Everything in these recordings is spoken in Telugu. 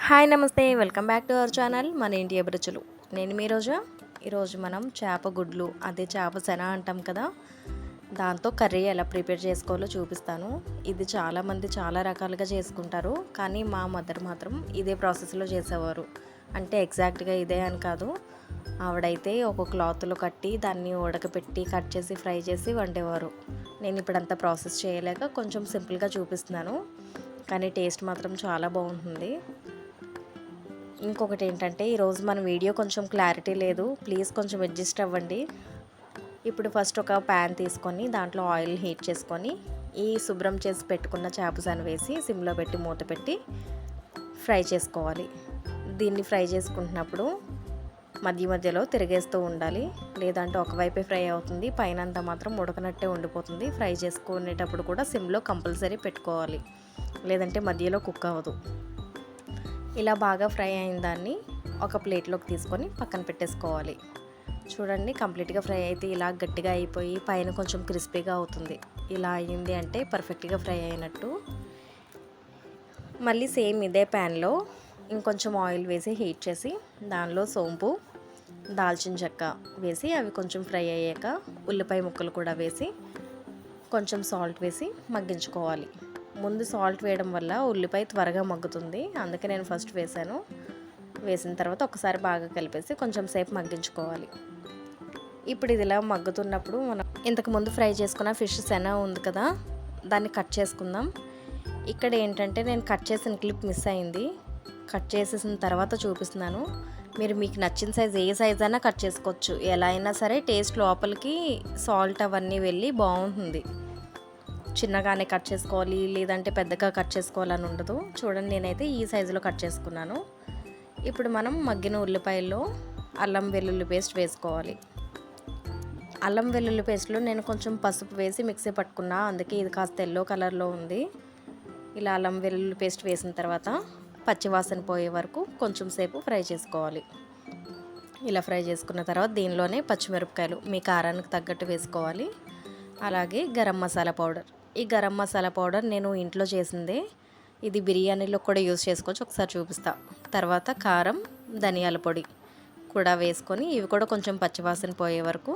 హాయ్ నమస్తే welcome back to our channel మన ఇంటి అభిరుచులు. నేను మీ రోజా. ఈరోజు మనం చేప గుడ్లు అదే చేప శన అంటాం కదా, దాంతో కర్రీ ఎలా ప్రిపేర్ చేసుకోవాలో చూపిస్తాను. ఇది చాలామంది చాలా రకాలుగా చేసుకుంటారు, కానీ మా మదర్ మాత్రం ఇదే ప్రాసెస్లో చేసేవారు. అంటే ఎగ్జాక్ట్గా ఇదే అని కాదు, ఆవిడైతే ఒక క్లాత్లో కట్టి దాన్ని ఉడకపెట్టి కట్ చేసి ఫ్రై చేసి వండేవారు. నేను ఇప్పుడంతా ప్రాసెస్ చేయలేక కొంచెం సింపుల్గా చూపిస్తున్నాను, కానీ టేస్ట్ మాత్రం చాలా బాగుంటుంది. ఇంకొకటి ఏంటంటే, ఈరోజు మన వీడియో కొంచెం క్లారిటీ లేదు, ప్లీజ్ కొంచెం అడ్జస్ట్ అవ్వండి. ఇప్పుడు ఫస్ట్ ఒక ప్యాన్ తీసుకొని దాంట్లో ఆయిల్ హీట్ చేసుకొని ఈ శుభ్రం చేసి పెట్టుకున్న చేపసాను వేసి సిమ్లో పెట్టి మూత పెట్టి ఫ్రై చేసుకోవాలి. దీన్ని ఫ్రై చేసుకుంటున్నప్పుడు మధ్య మధ్యలో తిరిగేస్తూ ఉండాలి, లేదంటే ఒకవైపే ఫ్రై అవుతుంది, పైన అంతా మాత్రం ఉడకనట్టే ఉండిపోతుంది. ఫ్రై చేసుకునేటప్పుడు కూడా సిమ్లో కంపల్సరీ పెట్టుకోవాలి, లేదంటే మధ్యలో కుక్ అవ్వదు. ఇలా బాగా ఫ్రై అయిన దాన్ని ఒక ప్లేట్లోకి తీసుకొని పక్కన పెట్టేసుకోవాలి. చూడండి, కంప్లీట్గా ఫ్రై అయితే ఇలా గట్టిగా అయిపోయి పైన కొంచెం క్రిస్పీగా అవుతుంది. ఇలా అయ్యింది అంటే పర్ఫెక్ట్గా ఫ్రై అయినట్టు. మళ్ళీ సేమ్ ఇదే ప్యాన్లో ఇంకొంచెం ఆయిల్ వేసి హీట్ చేసి దానిలో సోంపు, దాల్చిన చెక్క వేసి అవి కొంచెం ఫ్రై అయ్యాక ఉల్లిపాయ ముక్కలు కూడా వేసి కొంచెం సాల్ట్ వేసి మగ్గించుకోవాలి. ముందు సాల్ట్ వేయడం వల్ల ఉల్లిపాయ త్వరగా మగ్గుతుంది, అందుకే నేను ఫస్ట్ వేసాను. వేసిన తర్వాత ఒకసారి బాగా కలిపేసి కొంచెం సేపు మగ్గించుకోవాలి. ఇప్పుడు ఇది ఇలా మగ్గుతున్నప్పుడు మనం ఇంతకుముందు ఫ్రై చేసుకున్న ఫిష్ శన ఉంది కదా, దాన్ని కట్ చేసుకుందాం. ఇక్కడ ఏంటంటే నేను కట్ చేసిన క్లిప్ మిస్ అయింది, కట్ చేసేసిన తర్వాత చూపిస్తున్నాను. మీరు మీకు నచ్చిన సైజ్ ఏ సైజ్ అయినా కట్ చేసుకోవచ్చు, ఎలా అయినా సరే టేస్ట్ లోపలికి సాల్ట్ అవన్నీ వెళ్ళి బాగుంటుంది. చిన్నగానే కట్ చేసుకోవాలి, లేదంటే పెద్దగా కట్ చేసుకోవాలని ఉండదు. చూడండి, నేనైతే ఈ సైజులో కట్ చేసుకున్నాను. ఇప్పుడు మనం మగ్గిన ఉల్లిపాయల్లో అల్లం వెల్లుల్లి పేస్ట్ వేసుకోవాలి. అల్లం వెల్లుల్లి పేస్ట్లో నేను కొంచెం పసుపు వేసి మిక్సీ పట్టుకున్నా, అందుకే ఇది కాస్త ఎల్లో కలర్లో ఉంది. ఇలా అల్లం వెల్లుల్లి పేస్ట్ వేసిన తర్వాత పచ్చివాసన పోయే వరకు కొంచెం సేపు ఫ్రై చేసుకోవాలి. ఇలా ఫ్రై చేసుకున్న తర్వాత దీనిలోనే పచ్చిమిరపకాయలు మీ కారానికి తగ్గట్టు వేసుకోవాలి. అలాగే గరం మసాలా పౌడర్. ఈ గరం మసాలా పౌడర్ నేను ఇంట్లో చేసిందే, ఇది బిర్యానీలో కూడా యూజ్ చేసుకోవచ్చు, ఒకసారి చూపిస్తా. తర్వాత కారం, ధనియాల పొడి కూడా వేసుకొని ఇవి కూడా కొంచెం పచ్చివాసన పోయే వరకు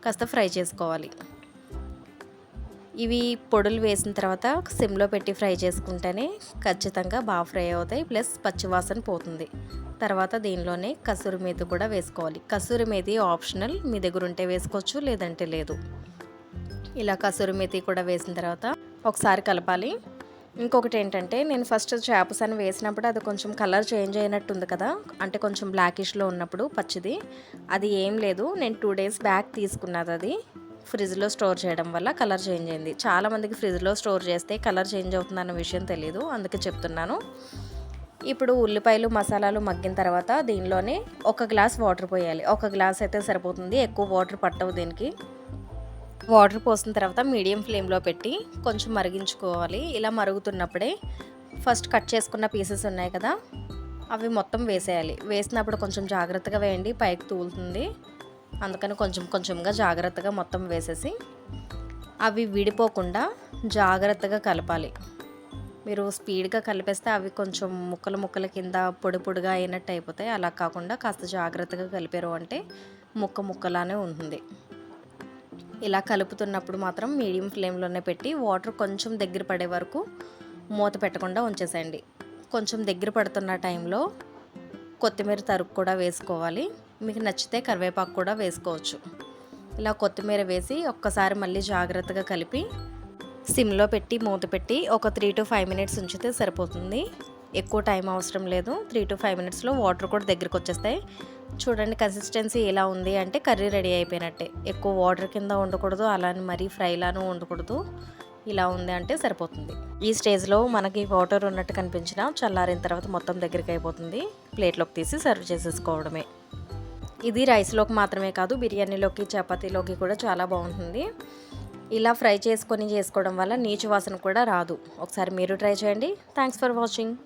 కాస్త ఫ్రై చేసుకోవాలి. ఇవి పొడులు వేసిన తర్వాత సిమ్లో పెట్టి ఫ్రై చేసుకుంటేనే ఖచ్చితంగా బాగా ఫ్రై అవుతాయి, ప్లస్ పచ్చివాసన పోతుంది. తర్వాత దీనిలోనే కసూరి మేతి కూడా వేసుకోవాలి. కసూరి మేతి ఆప్షనల్, మీ దగ్గర ఉంటే వేసుకోవచ్చు, లేదంటే లేదు. ఇలా కసూరి మేతి కూడా వేసిన తర్వాత ఒకసారి కలపాలి. ఇంకొకటి ఏంటంటే, నేను ఫస్ట్ చేపసాను వేసినప్పుడు అది కొంచెం కలర్ చేంజ్ అయినట్టుంది కదా, అంటే కొంచెం బ్లాకిష్లో ఉన్నప్పుడు పచ్చిది, అది ఏం లేదు. నేను 2 days బ్యాక్ తీసుకున్నది, అది ఫ్రిడ్జ్లో స్టోర్ చేయడం వల్ల కలర్ చేంజ్ అయింది. చాలామందికి ఫ్రిడ్జ్లో స్టోర్ చేస్తే కలర్ చేంజ్ అవుతుందన్న విషయం తెలీదు, అందుకే చెప్తున్నాను. ఇప్పుడు ఉల్లిపాయలు మసాలాలు మగ్గిన తర్వాత దీనిలోనే 1 గ్లాస్ వాటర్ పోయాలి. 1 గ్లాస్ అయితే సరిపోతుంది, ఎక్కువ వాటర్ పట్టవు దీనికి. వాటర్ పోసిన తర్వాత మీడియం ఫ్లేమ్లో పెట్టి కొంచెం మరిగించుకోవాలి. ఇలా మరుగుతున్నప్పుడే ఫస్ట్ కట్ చేసుకున్న పీసెస్ ఉన్నాయి కదా, అవి మొత్తం వేసేయాలి. వేసినప్పుడు కొంచెం జాగ్రత్తగా వేయండి, పైకి తూలుతుంది, అందుకని కొంచెం కొంచెంగా జాగ్రత్తగా మొత్తం వేసేసి అవి విడిపోకుండా జాగ్రత్తగా కలపాలి. మీరు స్పీడ్గా కలిపేస్తే అవి కొంచెం ముక్కల ముక్కల కింద పొడి పొడిగా అయినట్టు అయిపోతాయి. అలా కాకుండా కాస్త జాగ్రత్తగా కలిపారు అంటే ముక్క ముక్కలానే ఉంటుంది. ఇలా కలుపుతున్నప్పుడు మాత్రం మీడియం ఫ్లేమ్లోనే పెట్టి వాటర్ కొంచెం దగ్గర పడే వరకు మూత పెట్టకుండా ఉంచేసేయండి. కొంచెం దగ్గర పడుతున్న టైంలో కొత్తిమీర తరుగు కూడా వేసుకోవాలి, మీకు నచ్చితే కరివేపాకు కూడా వేసుకోవచ్చు. ఇలా కొత్తిమీర వేసి ఒక్కసారి మళ్ళీ జాగ్రత్తగా కలిపి సిమ్లో పెట్టి మూత పెట్టి ఒక 3 to 5 minutes ఉంచితే సరిపోతుంది. ఎక్కువ టైం అవసరం లేదు, 3 to 5 minutesలో వాటర్ కూడా దగ్గరికి వచ్చేస్తాయి. చూడండి, కన్సిస్టెన్సీ ఎలా ఉంది అంటే కర్రీ రెడీ అయిపోయినట్టే. ఎక్కువ వాటర్ కింద ఉండకూడదు, అలానే మరీ ఫ్రైలాను ఉండకూడదు, ఇలా ఉంది అంటే సరిపోతుంది. ఈ స్టేజ్లో మనకి వాటర్ ఉన్నట్టు కనిపించినా చల్లారిన తర్వాత మొత్తం దగ్గరికి అయిపోతుంది. ప్లేట్లోకి తీసి సర్వ్ చేసేసుకోవడమే. ఇది రైస్లోకి మాత్రమే కాదు, బిర్యానీలోకి చపాతీలోకి కూడా చాలా బాగుంటుంది. ఇలా ఫ్రై చేసుకొని చేసుకోవడం వల్ల నీచు వాసన కూడా రాదు. ఒకసారి మీరు ట్రై చేయండి. Thanks for watching.